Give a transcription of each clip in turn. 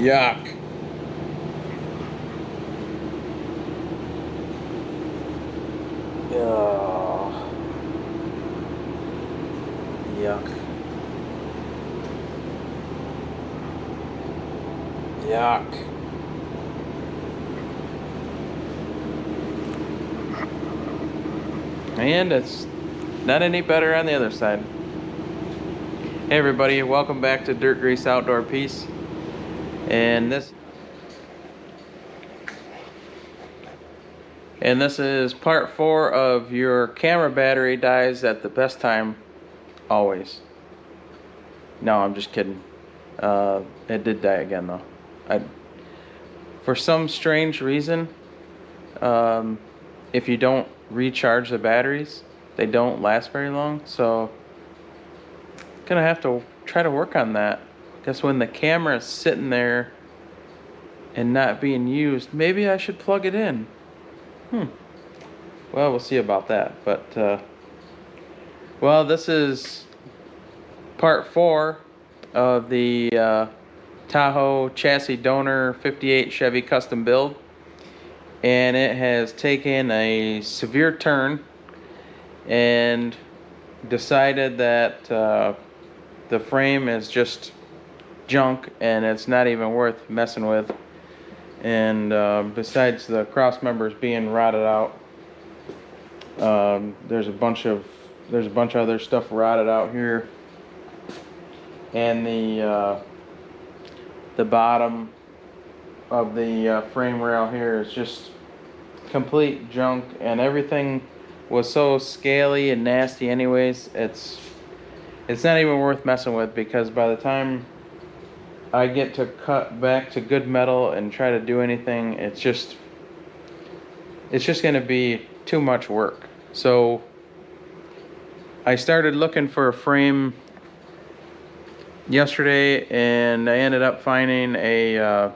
Yuck. Oh, yuck. Yuck. And it's not any better on the other side. Hey everybody, welcome back to Dirt Grease Outdoor Peace. And this is part 4 of your camera battery dies at the best time always. No, I'm just kidding. It did die again though. For some strange reason, if you don't recharge the batteries, they don't last very long. So gonna have to try to work on that. Because when the camera is sitting there and not being used, maybe I should plug it in. Well, we'll see about that. But well, this is part 4 of the Tahoe chassis donor 58 Chevy custom build, and it has taken a severe turn and decided that the frame is just junk and it's not even worth messing with. And besides the cross members being rotted out, there's a bunch of other stuff rotted out here, and the bottom of the frame rail here is just complete junk, and everything was so scaly and nasty anyways. It's not even worth messing with, because by the time I get to cut back to good metal and try to do anything, it's just gonna be too much work. So I started looking for a frame yesterday, and I ended up finding I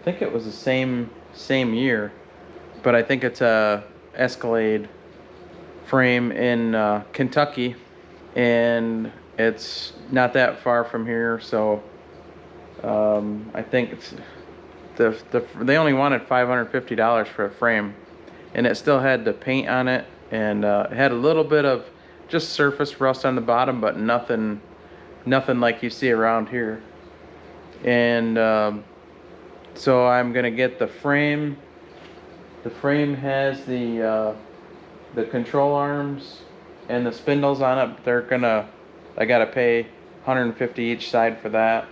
think it was the same year, but I think it's a Escalade frame in Kentucky, and it's not that far from here. So I think it's they only wanted $550 for a frame, and it still had the paint on it, and it had a little bit of just surface rust on the bottom, but nothing like you see around here. And so I'm gonna get the frame. The frame has the control arms and the spindles on it. I gotta pay $150 each side for that.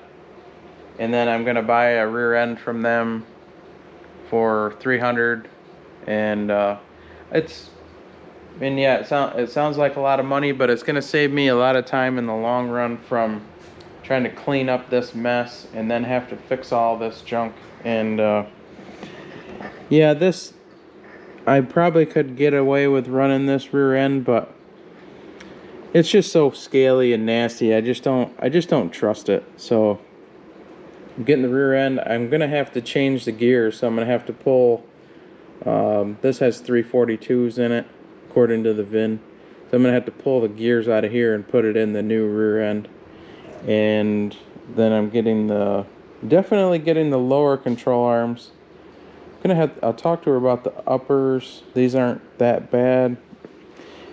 And then I'm gonna buy a rear end from them for $300. And it sounds like a lot of money, but it's gonna save me a lot of time in the long run from trying to clean up this mess and then have to fix all this junk. And yeah, I probably could get away with running this rear end, but it's just so scaly and nasty. I just don't trust it. So I'm getting the rear end. I'm gonna have to change the gears, so I'm gonna have to pull. This has 342s in it, according to the VIN. So I'm gonna have to pull the gears out of here and put it in the new rear end. And then I'm definitely getting the lower control arms. I'll talk to her about the uppers. These aren't that bad.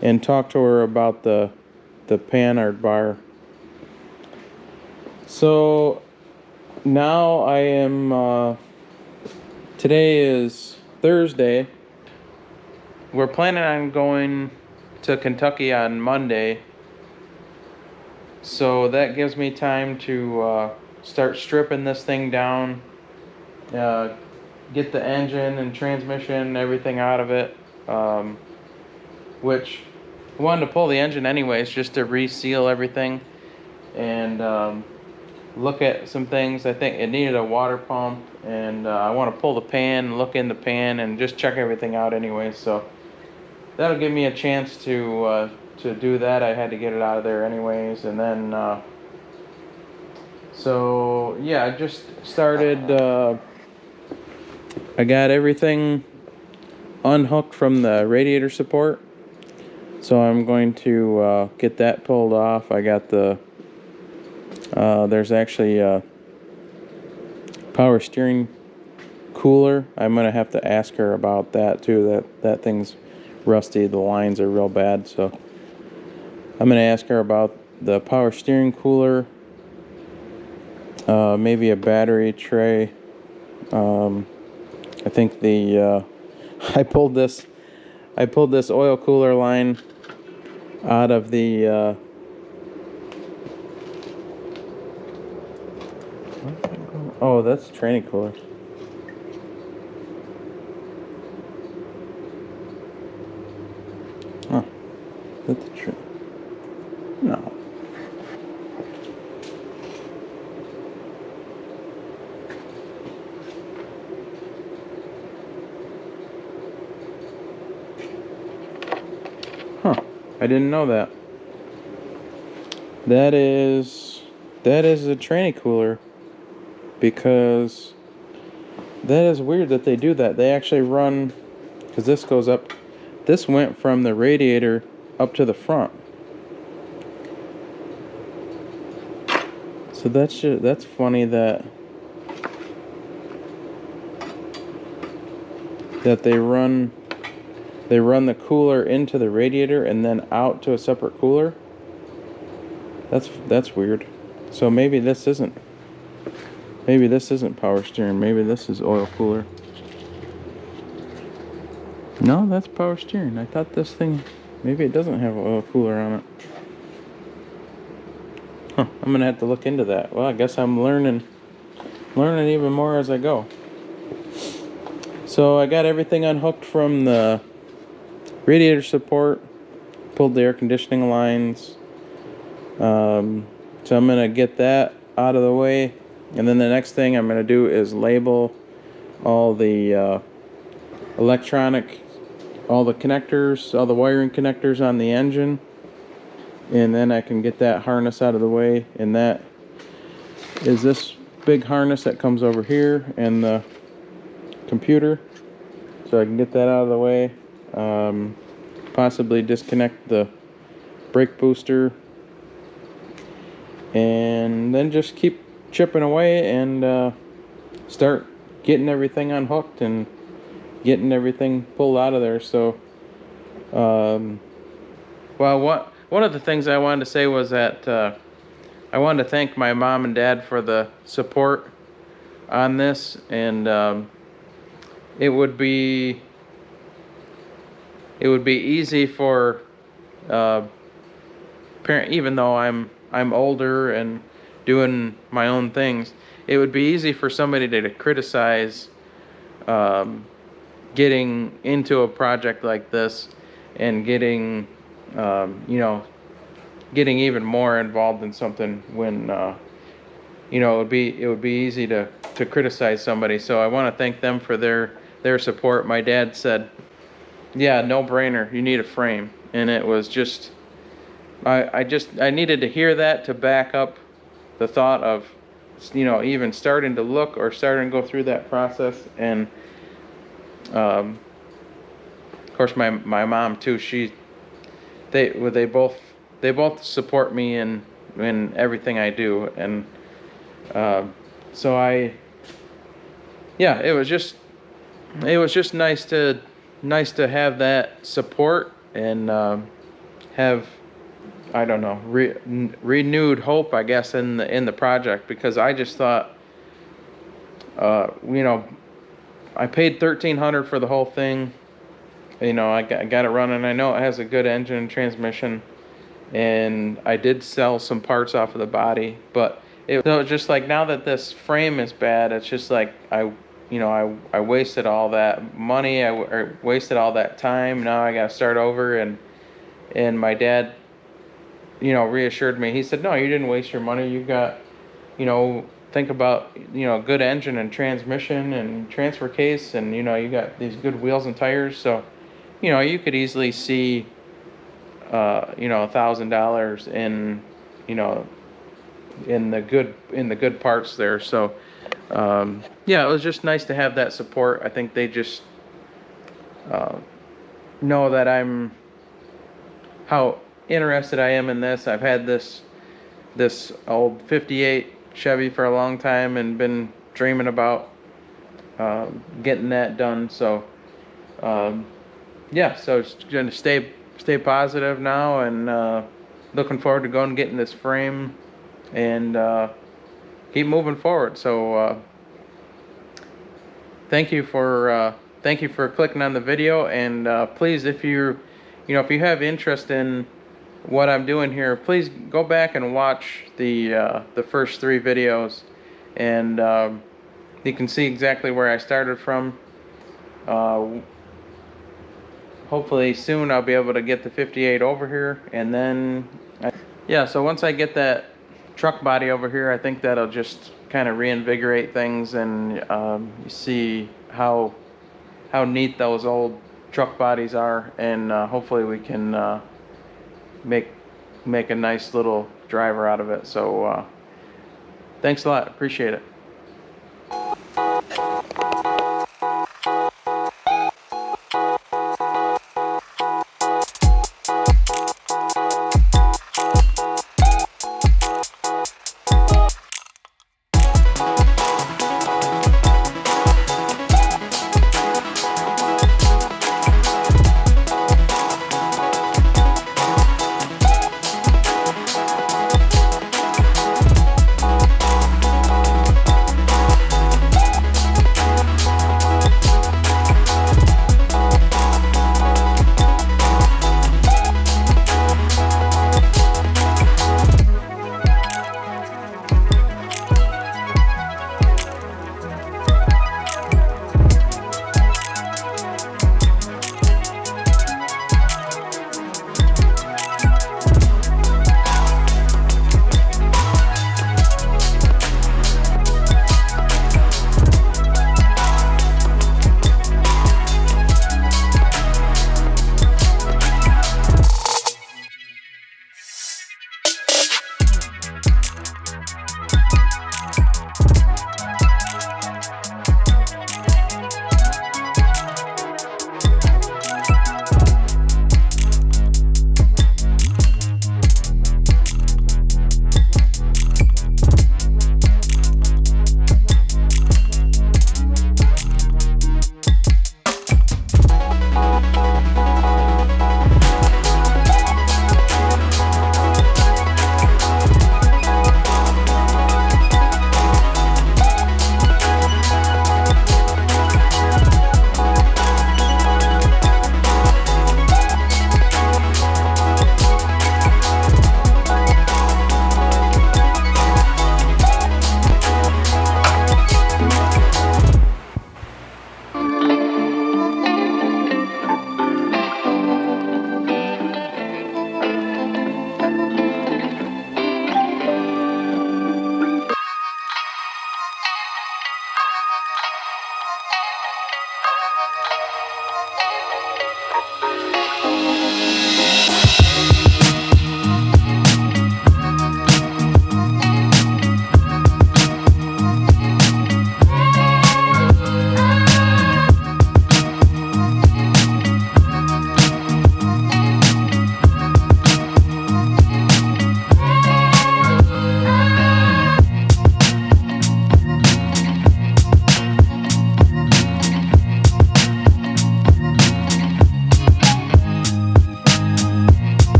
And talk to her about the Panhard bar. So now I am, today is Thursday. We're planning on going to Kentucky on Monday. So that gives me time to start stripping this thing down, get the engine and transmission and everything out of it, which I wanted to pull the engine anyways, just to reseal everything and look at some things. I think it needed a water pump, and I want to pull the pan, look in the pan, and just check everything out anyway. So that'll give me a chance to do that. I had to get it out of there anyways. And then so yeah, I just started, I got everything unhooked from the radiator support, so I'm going to get that pulled off. I got the there's actually power steering cooler. I'm gonna have to ask her about that too. That thing's rusty. The lines are real bad, so I'm gonna ask her about the power steering cooler. Maybe a battery tray. I think the I pulled this oil cooler line out of the oh, that's training cooler. Huh. That's the no. Huh. I didn't know that. That is a training cooler, because that is weird that they do that. They actually run, because this goes up. This went from the radiator up to the front. So that's funny that they run the cooler into the radiator and then out to a separate cooler. That's weird. So maybe this isn't power steering. Maybe this is oil cooler. No, that's power steering. I thought this thing, maybe it doesn't have an oil cooler on it. Huh, I'm gonna have to look into that. Well, I guess I'm learning even more as I go. So I got everything unhooked from the radiator support, pulled the air conditioning lines. So I'm gonna get that out of the way, and then the next thing I'm gonna do is label all the electronic, all the connectors, all the wiring connectors on the engine, and then I can get that harness out of the way. And that is this big harness that comes over here and the computer, so I can get that out of the way. Possibly disconnect the brake booster, and then just keep chipping away and start getting everything unhooked and getting everything pulled out of there. So well, one of the things I wanted to say was that I wanted to thank my mom and dad for the support on this, and it would be easy for parent, even though I'm older and doing my own things, it would be easy for somebody to criticize getting into a project like this and getting getting even more involved in something when it would be easy to criticize somebody. So I want to thank them for their support. My dad said, yeah, no brainer, you need a frame. And it was just, I needed to hear that to back up the thought of, even starting to look or starting to go through that process. And of course my mom too, they both support me in everything I do. And so it was just nice to have that support and have, I don't know, renewed hope, I guess, in the project, because I just thought, I paid $1,300 for the whole thing. I got it running. I know it has a good engine and transmission, and I did sell some parts off of the body, but it was just like, now that this frame is bad, it's just like I wasted all that money. I wasted all that time. Now I got to start over. And my dad, reassured me. He said, no, you didn't waste your money. You got, think about, good engine and transmission and transfer case, and, you got these good wheels and tires. So, you could easily see, $1,000 in, in the good parts there. So, it was just nice to have that support. I think they just know that how interested I am in this. I've had this old 58 Chevy for a long time and been dreaming about getting that done. So yeah, so it's gonna stay positive now, and looking forward to going and getting this frame and keep moving forward. So thank you for clicking on the video, and please, if if you have interest in what I'm doing here, please go back and watch the first 3 videos, and you can see exactly where I started from. Hopefully soon I'll be able to get the 58 over here, and then yeah, so once I get that truck body over here, I think that'll just kind of reinvigorate things, and you see how neat those old truck bodies are, and hopefully we can make a nice little driver out of it. So thanks a lot, appreciate it.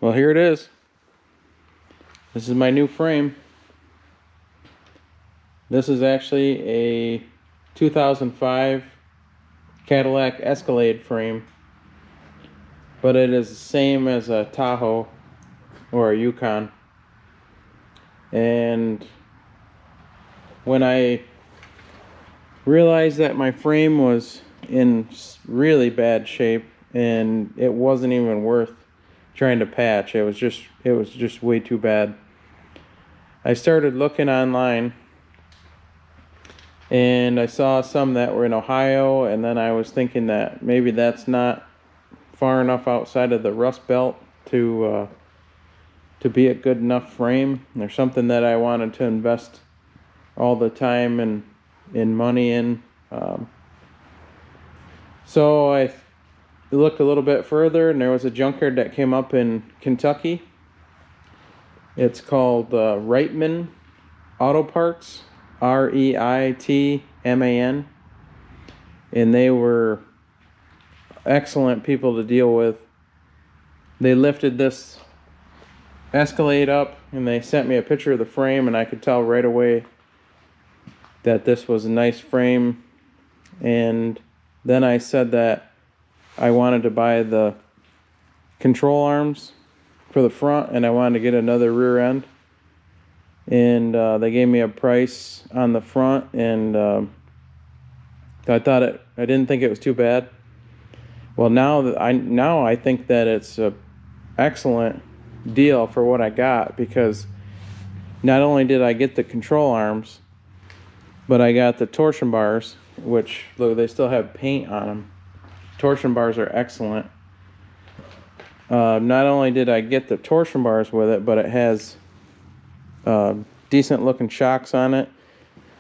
Well, here it is. This is my new frame. This is actually a 2005 Cadillac Escalade frame, but it is the same as a Tahoe or a Yukon. And when I realized that my frame was in really bad shape and it wasn't even worth trying to patch, it was just way too bad, I started looking online and I saw some that were in Ohio, and then I was thinking that maybe that's not far enough outside of the Rust Belt to be a good enough frame, or something that I wanted to invest all the time and in money in. So I looked a little bit further, and there was a junkyard that came up in Kentucky. It's called Reitman Auto Parts, Reitman, and they were excellent people to deal with. They lifted this Escalade up and they sent me a picture of the frame, and I could tell right away that this was a nice frame. And then I said that I wanted to buy the control arms for the front, and I wanted to get another rear end. And they gave me a price on the front, and I didn't think it was too bad. Well, now I think that it's a excellent deal for what I got, because not only did I get the control arms, but I got the torsion bars, which look, they still have paint on them. Torsion bars are excellent. Not only did I get the torsion bars with it, but it has decent looking shocks on it.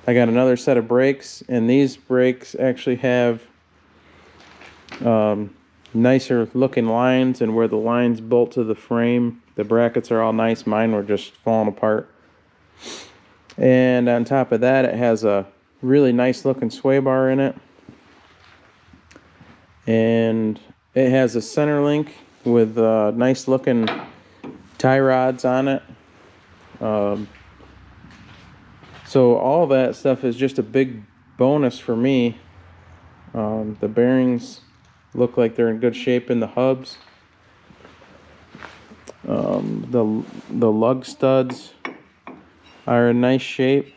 I got another set of brakes, and these brakes actually have nicer looking lines, and where the lines bolt to the frame, the brackets are all nice. Mine were just falling apart. And on top of that, it has a really nice looking sway bar in it, and it has a center link with nice looking tie rods on it. So all that stuff is just a big bonus for me. The bearings look like they're in good shape in the hubs. The lug studs are in nice shape.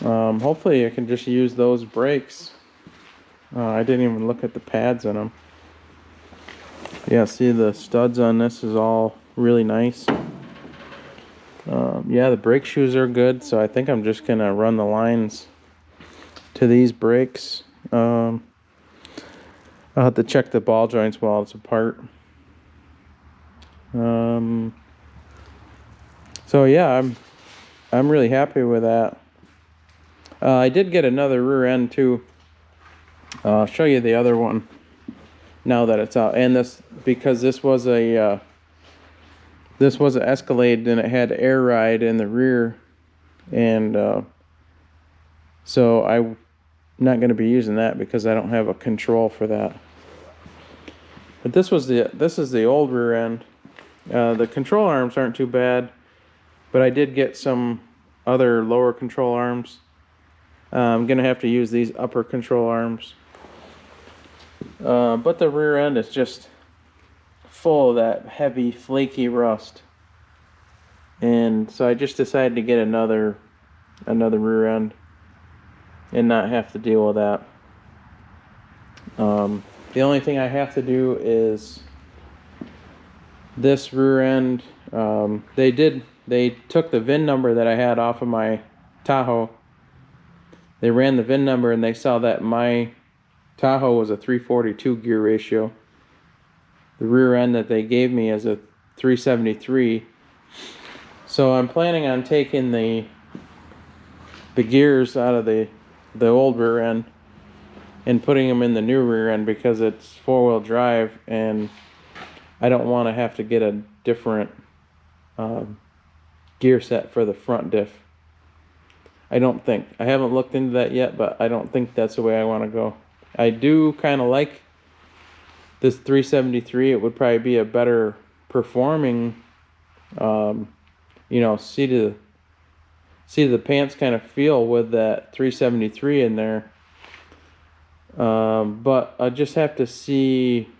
Hopefully I can just use those brakes. I didn't even look at the pads in them. Yeah, see the studs on this is all really nice. Yeah, the brake shoes are good, so I think I'm just gonna run the lines to these brakes. I'll have to check the ball joints while it's apart. So yeah, I'm really happy with that. I did get another rear end too. I'll show you the other one now that it's out. And this, because this was an Escalade and it had air ride in the rear, and so I'm not going to be using that because I don't have a control for that. But this is the old rear end. The control arms aren't too bad, but I did get some other lower control arms. I'm gonna have to use these upper control arms. But the rear end is just full of that heavy, flaky rust. And so I just decided to get another rear end and not have to deal with that. The only thing I have to do is this rear end. They took the VIN number that I had off of my Tahoe. They ran the VIN number and they saw that my Tahoe was a 342 gear ratio. The rear end that they gave me is a 373. So I'm planning on taking the gears out of the old rear end and putting them in the new rear end because it's four-wheel drive and I don't want to have to get a different gear set for the front diff. I don't think. I haven't looked into that yet, but I don't think that's the way I want to go. I do kind of like this 373. It would probably be a better performing, seat of the pants kind of feel with that 373 in there. But I just have to see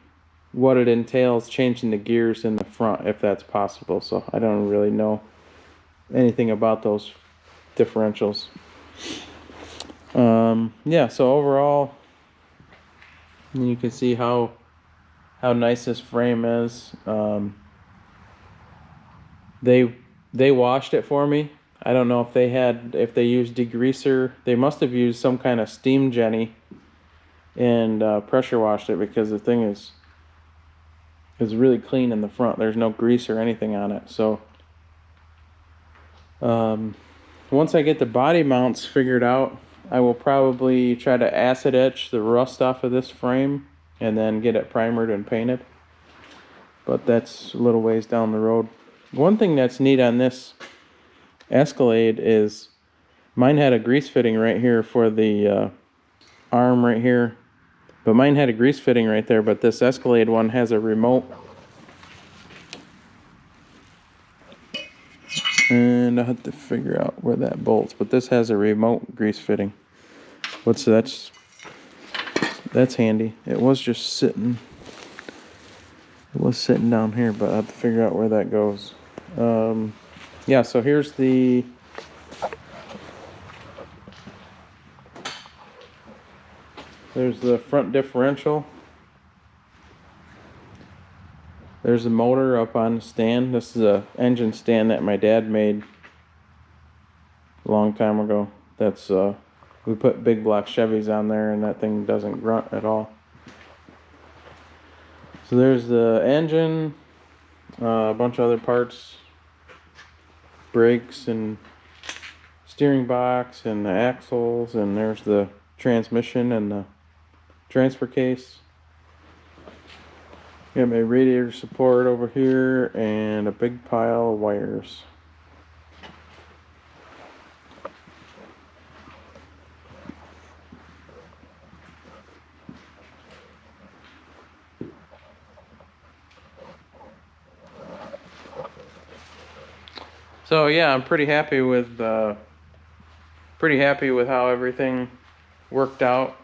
what it entails changing the gears in the front, if that's possible. So I don't really know anything about those differentials. Yeah, so overall, you can see how nice this frame is. They washed it for me. I don't know if they used degreaser. They must have used some kind of steam jenny and pressure washed it because the thing is really clean in the front. There's no grease or anything on it. So once I get the body mounts figured out, I will probably try to acid etch the rust off of this frame and then get it primered and painted. But that's a little ways down the road. One thing that's neat on this Escalade is mine had a grease fitting right here for the arm right here. But mine had a grease fitting right there, but this Escalade one has a remote. And I have to figure out where that bolts, but this has a remote grease fitting. That's handy. It was just sitting. It was sitting down here, but I have to figure out where that goes. Yeah, so here's there's the front differential. There's a motor up on the stand. This is a engine stand that my dad made a long time ago. That's we put big block Chevys on there and that thing doesn't grunt at all. So there's the engine, a bunch of other parts, brakes and steering box and the axles, and there's the transmission and the transfer case. Got my radiator support over here and a big pile of wires. So yeah, I'm pretty happy with how everything worked out.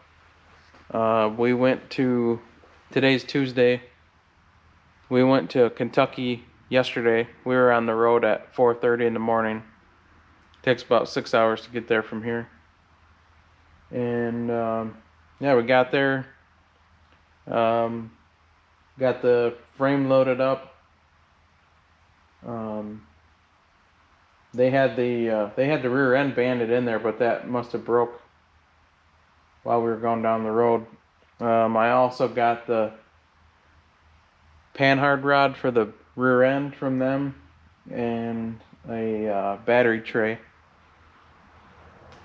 Today's Tuesday. We went to Kentucky yesterday. We were on the road at 4:30 in the morning. Takes about 6 hours to get there from here. And yeah, we got there. Got the frame loaded up. They had the rear end banded in there, but that must have broke while we were going down the road. I also got the panhard rod for the rear end from them, and a battery tray.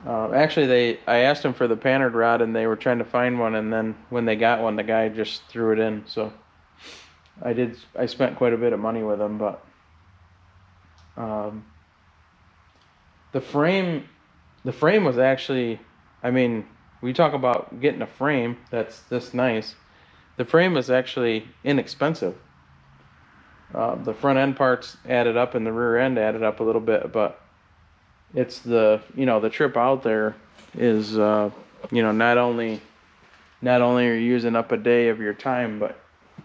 Actually, I asked them for the panhard rod, and they were trying to find one, and then when they got one, the guy just threw it in. So I spent quite a bit of money with them, but the frame was actually, I mean, we talk about getting a frame that's this nice. The frame is actually inexpensive. The front end parts added up and the rear end added up a little bit, but it's the trip out there is not only are you using up a day of your time, but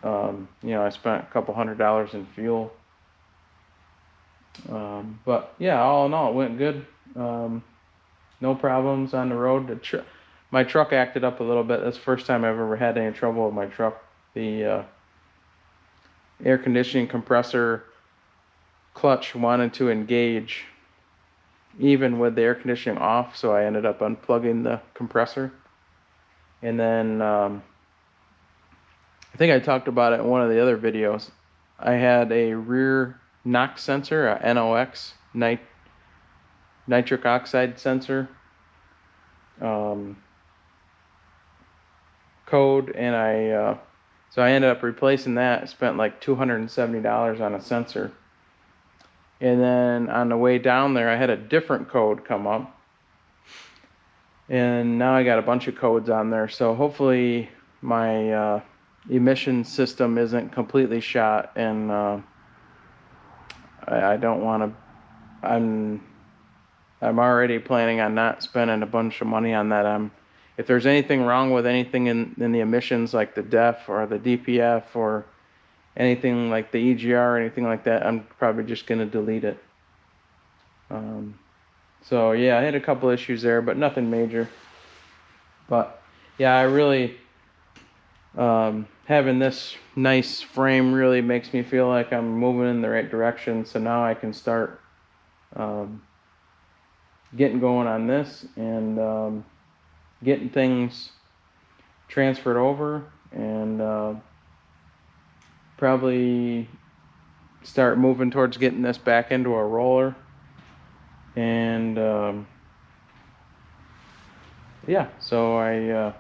I spent a couple $100 in fuel. But yeah, all in all, it went good. No problems on the road. My truck acted up a little bit. That's the first time I've ever had any trouble with my truck. The air conditioning compressor clutch wanted to engage even with the air conditioning off, so I ended up unplugging the compressor. And then I think I talked about it in one of the other videos. I had a rear NOx sensor, a NOx, nitric oxide sensor code, and so I ended up replacing that. Spent like $270 on a sensor. And then on the way down there, I had a different code come up. And now I got a bunch of codes on there. So hopefully my emission system isn't completely shot. And I don't want to... I'm already planning on not spending a bunch of money on that. If there's anything wrong with anything in the emissions, like the DEF or the DPF or anything like the EGR or anything like that, I'm probably just going to delete it. So yeah, I had a couple issues there, but nothing major. But yeah, I really, having this nice frame really makes me feel like I'm moving in the right direction. So now I can start getting going on this and getting things transferred over, and probably start moving towards getting this back into a roller. And yeah, so I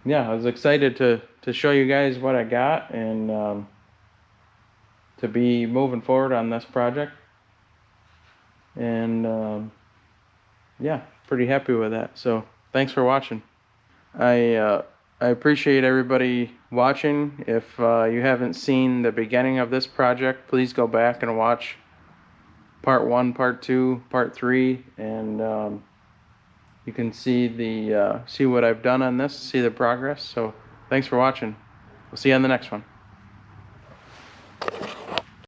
was excited to show you guys what I got, and to be moving forward on this project. And yeah, pretty happy with that. So thanks for watching. I appreciate everybody watching. If you haven't seen the beginning of this project, please go back and watch part 1, part 2, part 3, and you can see see what I've done on this, see the progress. So thanks for watching. We'll see you on the next one.